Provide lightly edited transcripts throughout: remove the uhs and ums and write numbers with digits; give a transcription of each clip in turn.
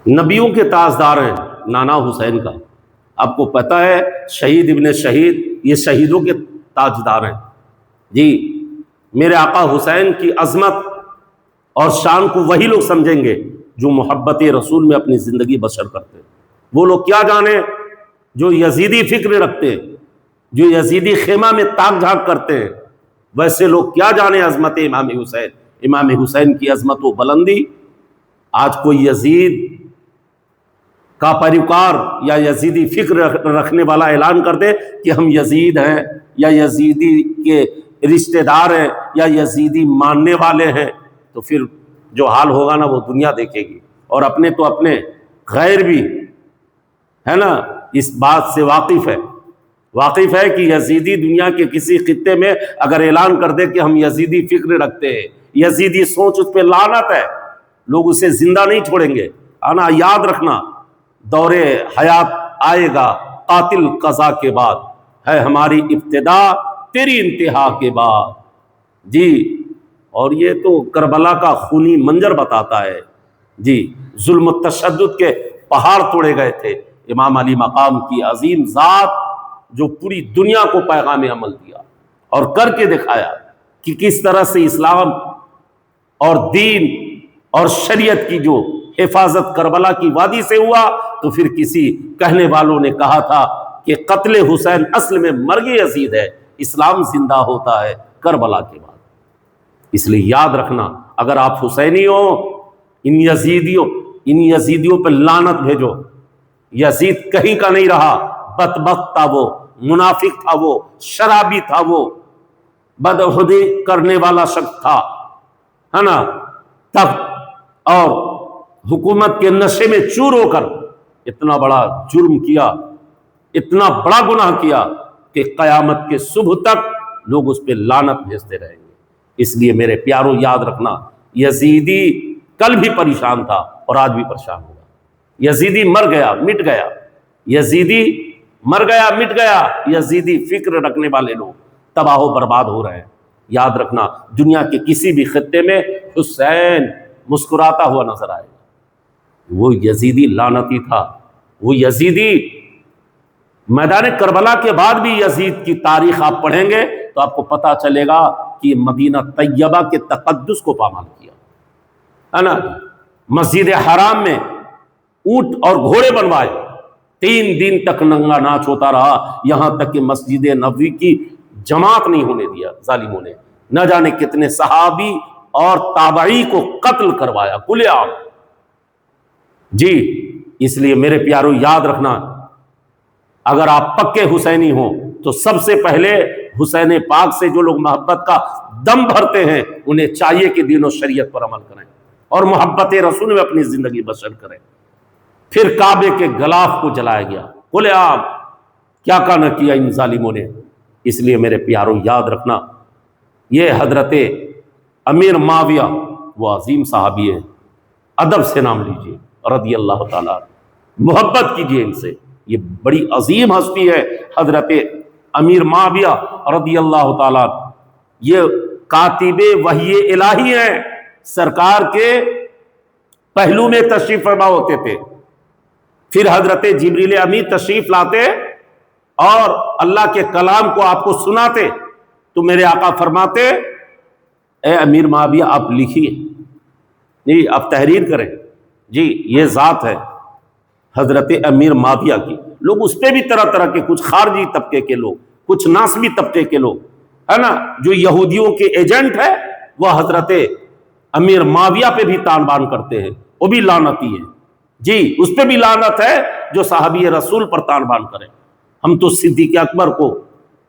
نبیوں کے تاجدار ہیں نانا حسین کا. آپ کو پتہ ہے شہید ابن شہید یہ شہیدوں کے تاجدار ہیں. جی میرے آقا حسین کی عظمت اور شان کو وہی لوگ سمجھیں گے جو محبت رسول میں اپنی زندگی بسر کرتے ہیں. وہ لوگ کیا جانے جو یزیدی فکر رکھتے ہیں، جو یزیدی خیمہ میں تاک جھانک کرتے ہیں، ویسے لوگ کیا جانے عظمت امام حسین. امام حسین کی عظمت و بلندی آج کوئی یزید کا پیروکار یا یزیدی فکر رکھنے والا اعلان کر دے کہ ہم یزید ہیں یا یزیدی کے رشتہ دار ہیں یا یزیدی ماننے والے ہیں، تو پھر جو حال ہوگا نا وہ دنیا دیکھے گی. اور اپنے تو اپنے غیر بھی ہے نا اس بات سے واقف ہے کہ یزیدی دنیا کے کسی خطے میں اگر اعلان کر دے کہ ہم یزیدی فکر رکھتے ہیں، یزیدی سوچ، اس پہ لعنت ہے، لوگ اسے زندہ نہیں چھوڑیں گے. آنا یاد رکھنا دور حیات آئے گا قاتل قضا کے بعد، ہے ہماری ابتدا تیری انتہا کے بعد. جی اور یہ تو کربلا کا خونی منظر بتاتا ہے. جی ظلم و تشدد کے پہاڑ توڑے گئے تھے. امام علی مقام کی عظیم ذات جو پوری دنیا کو پیغام عمل دیا اور کر کے دکھایا کہ کس طرح سے اسلام اور دین اور شریعت کی جو حفاظت کربلا کی وادی سے ہوا. تو پھر کسی کہنے والوں نے کہا تھا کہ قتل حسین اصل میں مرگ یزید ہے، اسلام زندہ ہوتا ہے کربلا کے بعد. اس لیے یاد رکھنا اگر آپ حسینی ہو ان یزیدیوں پہ لعنت بھیجو. یزید کہیں کا نہیں رہا، بدبخت تھا وہ، منافق تھا وہ، شرابی تھا وہ، بدعہدی کرنے والا شخص تھا، ہے نا، تخت اور حکومت کے نشے میں چور ہو کر اتنا بڑا جرم کیا، اتنا بڑا گناہ کیا کہ قیامت کے صبح تک لوگ اس پہ لعنت بھیجتے رہیں گے. اس لیے میرے پیارو یاد رکھنا یزیدی کل بھی پریشان تھا اور آج بھی پریشان ہوگا. یزیدی مر گیا مٹ گیا، یزیدی مر گیا مٹ گیا. یزیدی فکر رکھنے والے لوگ تباہ و برباد ہو رہے ہیں. یاد رکھنا دنیا کے کسی بھی خطے میں حسین مسکراتا ہوا نظر آئے گا. وہ یزیدی لعنتی تھا، وہ یزیدی میدان کربلا کے بعد بھی یزید کی تاریخ آپ پڑھیں گے تو آپ کو پتا چلے گا کہ مدینہ طیبہ کے تقدس کو پامال کیا ہے نا. مسجد حرام میں اونٹ اور گھوڑے بنوائے، 3 دن تک ننگا ناچ ہوتا رہا، یہاں تک کہ مسجد نبوی کی جماعت نہیں ہونے دیا ظالموں نے. نہ جانے کتنے صحابی اور تابعی کو قتل کروایا کھلے عام. جی اس لیے میرے پیارو یاد رکھنا اگر آپ پکے حسینی ہوں تو سب سے پہلے حسین پاک سے جو لوگ محبت کا دم بھرتے ہیں انہیں چاہیے کہ دین و شریعت پر عمل کریں اور محبت رسول میں اپنی زندگی بسر کریں. پھر کعبے کے غلاف کو جلایا گیا کھلے عام، کیا نہ کیا ان ظالموں نے. اس لیے میرے پیارو یاد رکھنا یہ حضرت امیر معاویہ وہ عظیم صحابی ہیں، ادب سے نام لیجئے رضی اللہ تعالیٰ، محبت کیجئے ان سے. یہ بڑی عظیم ہستی ہے حضرت امیر معاویہ رضی اللہ تعالیٰ. یہ کاتب وحی الہی ہیں، سرکار کے پہلو میں تشریف فرما ہوتے تھے. پھر حضرت جبریل امین تشریف لاتے اور اللہ کے کلام کو آپ کو سناتے تو میرے آقا فرماتے اے امیر معاویہ آپ لکھیے، جی آپ تحریر کریں. جی یہ ذات ہے حضرت امیر معاویہ کی. لوگ اس پہ بھی طرح طرح کے کچھ خارجی طبقے کے لوگ، کچھ ناسبی طبقے کے لوگ ہے نا جو یہودیوں کے ایجنٹ ہے وہ حضرت امیر معاویہ پہ بھی تان بان کرتے ہیں، وہ بھی لعنتی ہے. جی اس پہ بھی لعنت ہے جو صحابی رسول پر تان بان کرے. ہم تو صدیق اکبر کو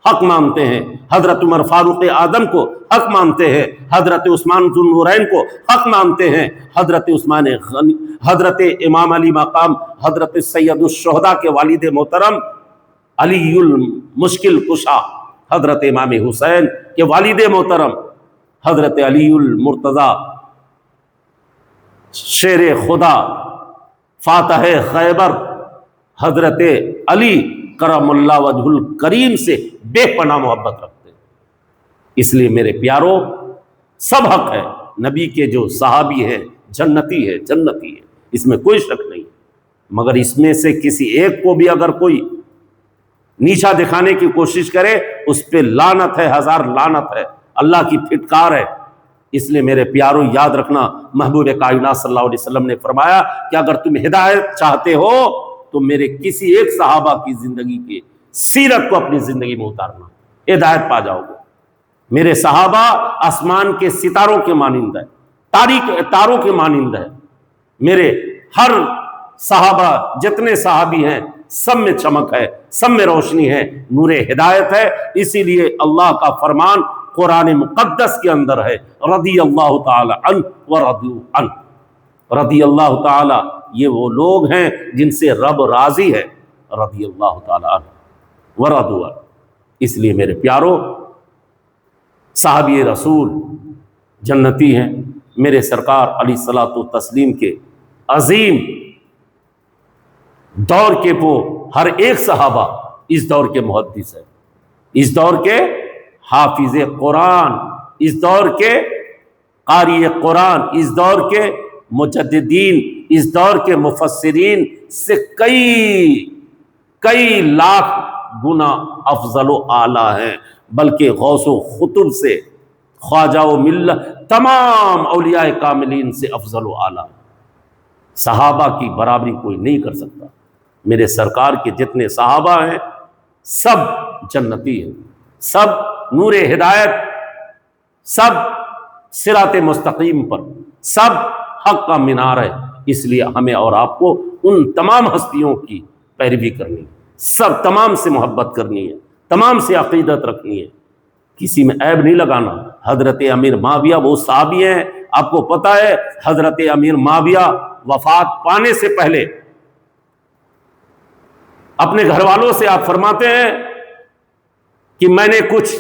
حق مانتے ہیں، حضرت عمر فاروق اعظم کو حق مانتے ہیں، حضرت عثمان ذو النورین کو حق مانتے ہیں، حضرت عثمان غنی، حضرت امام علی مقام، حضرت سید الشہداء کے والد محترم علی المشکل کشا حضرت امام حسین کے والد محترم حضرت علی المرتضی شیر خدا فاتح خیبر حضرت علی کرم اللہ وجہ الکریم سے بے پناہ محبت رکھتے ہیں. اس لیے میرے پیارو سب حق ہے، نبی کے جو صحابی ہیں جنتی ہے جنتی ہے. اس میں کوئی شک نہیں، مگر اس میں سے کسی ایک کو بھی اگر کوئی نیچا دکھانے کی کوشش کرے اس پہ لعنت ہے، ہزار لعنت ہے، اللہ کی پھٹکار ہے۔ اس لیے میرے پیاروں یاد رکھنا، محبوب کائنات صلی اللہ علیہ وسلم نے فرمایا کہ اگر تم ہدایت چاہتے ہو تو میرے کسی ایک صحابہ کی زندگی کی سیرت کو اپنی زندگی میں اتارنا، ہدایت پا جاؤ گے۔ میرے صحابہ آسمان کے ستاروں کے مانند ہے، تاروں کے مانند ہے۔ میرے ہر صحابہ جتنے صحابی ہیں سب میں چمک ہے، سب میں روشنی ہے، نور ہدایت ہے۔ اسی لیے اللہ کا فرمان قرآن مقدس کے اندر ہے، رضی اللہ تعالی عنہ ورضوا عنہ۔ رضی اللہ تعالی یہ وہ لوگ ہیں جن سے رب راضی ہے، رضی اللہ تعالی عنہ ورضوا عنہ۔ اس لیے میرے پیارو صحابی رسول جنتی ہیں۔ میرے سرکار علیہ الصلوۃ والتسلیم کے عظیم دور کے وہ ہر ایک صحابہ اس دور کے محدث ہے، اس دور کے حافظ قرآن، اس دور کے قاری قرآن، اس دور کے مجددین، اس دور کے مفسرین سے کئی لاکھ گنا افضل و اعلیٰ ہیں، بلکہ غوث و خطب سے، خواجہ و ملت، تمام اولیاء کاملین سے افضل و اعلیٰ۔ صحابہ کی برابری کوئی نہیں کر سکتا۔ میرے سرکار کے جتنے صحابہ ہیں سب جنتی ہیں، سب نور ہدایت، سب صراط مستقیم پر، سب حق کا مینار ہے۔ اس لیے ہمیں اور آپ کو ان تمام ہستیوں کی پیروی کرنی ہے، سب تمام سے محبت کرنی ہے، تمام سے عقیدت رکھنی ہے، کسی میں عیب نہیں لگانا۔ حضرت امیر معاویہ وہ صحابی ہیں، آپ کو پتہ ہے حضرت امیر معاویہ وفات پانے سے پہلے اپنے گھر والوں سے آپ فرماتے ہیں کہ میں نے کچھ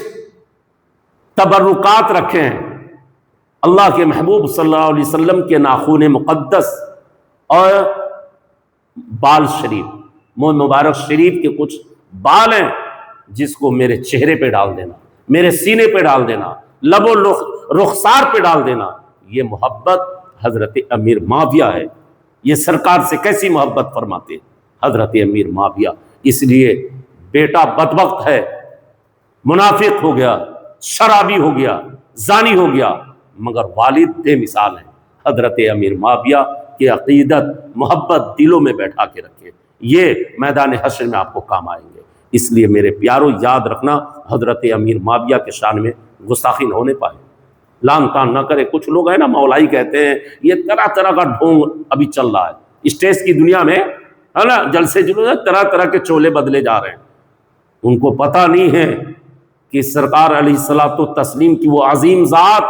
تبرکات رکھے ہیں اللہ کے محبوب صلی اللہ علیہ وسلم کے ناخون مقدس اور بال شریف، منہ مبارک شریف کے کچھ بال ہیں جس کو میرے چہرے پہ ڈال دینا، میرے سینے پہ ڈال دینا، لب و رخسار پہ ڈال دینا۔ یہ محبت حضرت امیر معاویہ ہے۔ یہ سرکار سے کیسی محبت فرماتے حضرت امیر معاویہ۔ اس لیے بیٹا بدبخت ہے، منافق ہو گیا، شرابی ہو گیا، زانی ہو گیا، مگر والد بے مثال ہیں۔ حضرت امیر معاویہ کی عقیدت محبت دلوں میں بیٹھا کے رکھے، یہ میدان حشر میں آپ کو کام آئیں گے۔ اس لیے میرے پیارو یاد رکھنا، حضرت امیر معاویہ کے شان میں گستاخی نہ ہونے پائے، لان تان نہ کرے۔ کچھ لوگ ہیں نا مولائی کہتے ہیں، یہ طرح طرح کا ڈھونگ ابھی چل رہا ہے اسٹیج کی دنیا میں، ہے نا، جلسے جلوس، طرح طرح کے چولے بدلے جا رہے ہیں۔ ان کو پتہ نہیں ہے کہ سرکار علیہ الصلوۃ والتسلیم کی وہ عظیم ذات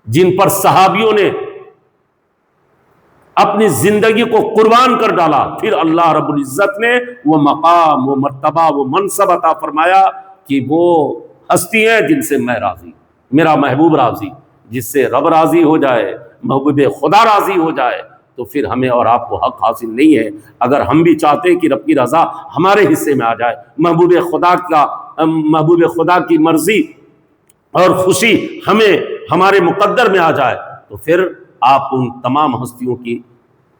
جن پر صحابیوں نے اپنی زندگی کو قربان کر ڈالا، پھر اللہ رب العزت نے وہ مقام، وہ مرتبہ، وہ منصب عطا فرمایا کہ وہ ہستی ہیں جن سے میں راضی، میرا محبوب راضی۔ جس سے رب راضی ہو جائے، محبوب خدا راضی ہو جائے، تو پھر ہمیں اور آپ کو حق حاصل نہیں ہے۔ اگر ہم بھی چاہتے ہیں کہ رب کی رضا ہمارے حصے میں آ جائے، محبوب خدا کی مرضی اور خوشی ہمیں ہمارے مقدر میں آ جائے، تو پھر آپ ان تمام ہستیوں کی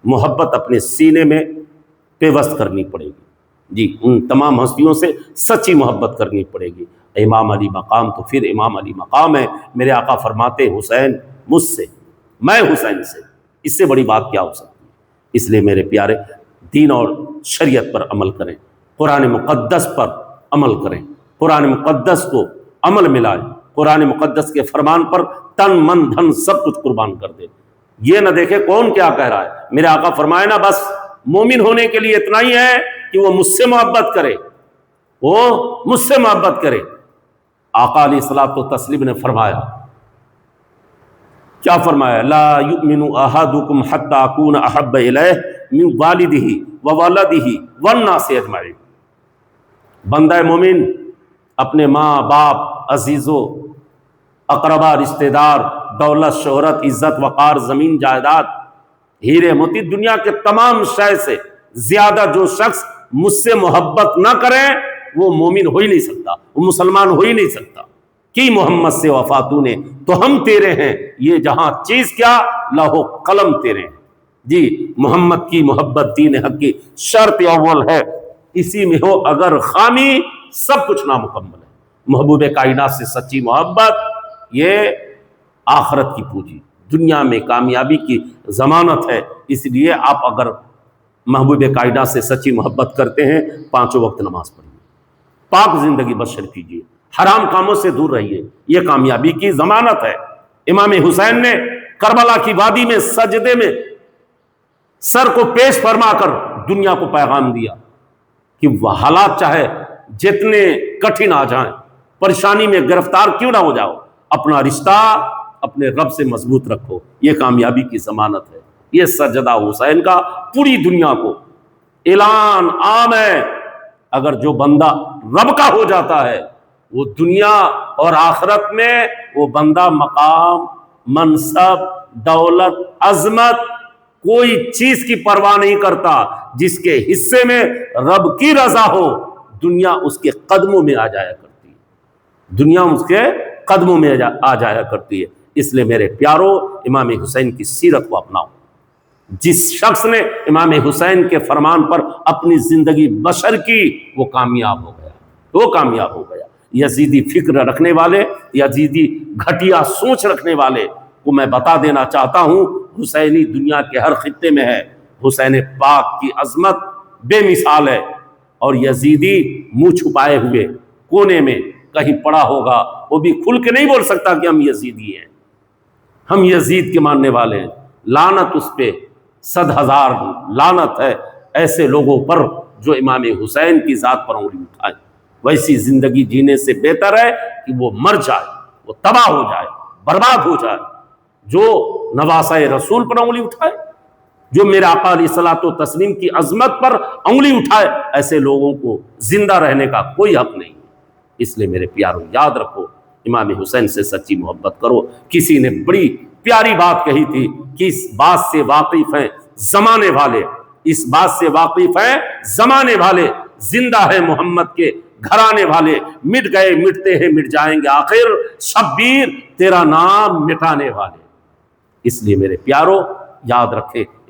محبت اپنے سینے میں پیوست کرنی پڑے گی۔ جی، ان تمام ہستیوں سے سچی محبت کرنی پڑے گی۔ امام علی مقام تو پھر امام علی مقام ہے۔ میرے آقا فرماتے حسین مجھ سے، میں حسین سے، اس سے بڑی بات کیا ہو سکتی ہے؟ اس لیے میرے پیارے دین اور شریعت پر عمل کریں، قرآن مقدس پر عمل کریں، قرآن مقدس کو عمل ملائیں، قرآن مقدس کے فرمان پر تن من دھن سب کچھ قربان کر دیں۔ یہ نہ دیکھے کون کیا کہہ رہا ہے۔ میرے آقا فرمائے نا، بس مومن ہونے کے لیے اتنا ہی ہے کہ وہ مجھ سے محبت کرے، وہ مجھ سے محبت کرے۔ آقا علیہ الصلوۃ والتسلیم نے فرمایا، کیا فرمایا؟ لا یؤمن احدکم حتی اکون احب الیہ من والدہ وولدہ والناس اجمعین۔ بندہ مومن اپنے ماں باپ، عزیزوں، اقربا، رشتہ دار، دولت، شہرت، عزت، وقار، زمین جائیداد، ہیرے موتی، دنیا کے تمام شے سے زیادہ جو شخص مجھ سے محبت نہ کرے وہ مومن ہو ہی نہیں سکتا، وہ مسلمان ہو ہی نہیں سکتا۔ کی محمد سے وفا تو نے تو ہم تیرے ہیں، یہ جہاں چیز کیا، لوح و قلم تیرے ہیں۔ جی محمد کی محبت دین حق کی شرط اول ہے، اسی میں ہو اگر خامی سب کچھ نامکمل ہے۔ محبوب کائنات سے سچی محبت یہ آخرت کی پونجی، دنیا میں کامیابی کی ضمانت ہے۔ اس لیے آپ اگر محبوب کائنات سے سچی محبت کرتے ہیں 5 وقت نماز پڑھیے، پاک زندگی بسر کیجیے، حرام کاموں سے دور رہیے، یہ کامیابی کی ضمانت ہے۔ امام حسین نے کربلا کی وادی میں سجدے میں سر کو پیش فرما کر دنیا کو پیغام دیا کہ وہ حالات چاہے جتنے کٹھن آ جائیں، پریشانی میں گرفتار کیوں نہ ہو جاؤ، اپنا رشتہ اپنے رب سے مضبوط رکھو، یہ کامیابی کی ضمانت ہے۔ یہ سجدہ حسین کا پوری دنیا کو اعلان عام ہے۔ اگر جو بندہ رب کا ہو جاتا ہے وہ دنیا اور آخرت میں وہ بندہ مقام، منصب، دولت، عظمت، کوئی چیز کی پرواہ نہیں کرتا۔ جس کے حصے میں رب کی رضا ہو دنیا اس کے قدموں میں آ جایا کرتی ہے، دنیا اس کے قدموں میں آ جایا کرتی ہے۔ اس لیے میرے پیارو امام حسین کی سیرت کو اپناؤ۔ جس شخص نے امام حسین کے فرمان پر اپنی زندگی بسر کی وہ کامیاب ہو گیا، وہ کامیاب ہو گیا۔ یزیدی فکر رکھنے والے، یزیدی گھٹیا سوچ رکھنے والے کو میں بتا دینا چاہتا ہوں، حسینی دنیا کے ہر خطے میں ہے۔ حسین پاک کی عظمت بے مثال ہے، اور یزیدی منہ چھپائے ہوئے کونے میں کہیں پڑا ہوگا، وہ بھی کھل کے نہیں بول سکتا کہ ہم یزیدی ہیں، ہم یزید کے ماننے والے ہیں۔ لعنت اس پہ 100,000 لعنت ہے ایسے لوگوں پر جو امام حسین کی ذات پر انگلی اٹھائے۔ ویسی زندگی جینے سے بہتر ہے کہ وہ مر جائے، وہ تباہ ہو جائے، برباد ہو جائے۔ جو نواسۂ رسول پر انگلی اٹھائے، جو میرے آقا علیہ الصلوۃ والتسلیم کی عظمت پر انگلی اٹھائے، ایسے لوگوں کو زندہ رہنے کا کوئی حق نہیں۔ اس لیے میرے پیارو یاد رکھو، امام حسین سے سچی محبت کرو۔ کسی نے بڑی پیاری بات کہی تھی کہ اس بات سے واقف ہیں زمانے والے، اس بات سے واقف ہیں زمانے والے، زندہ ہے محمد کے گھرانے والے، مٹ گئے مٹتے ہیں مٹ جائیں گے آخر، شبیر تیرا نام مٹانے والے۔ اس لیے میرے پیارو یاد رکھے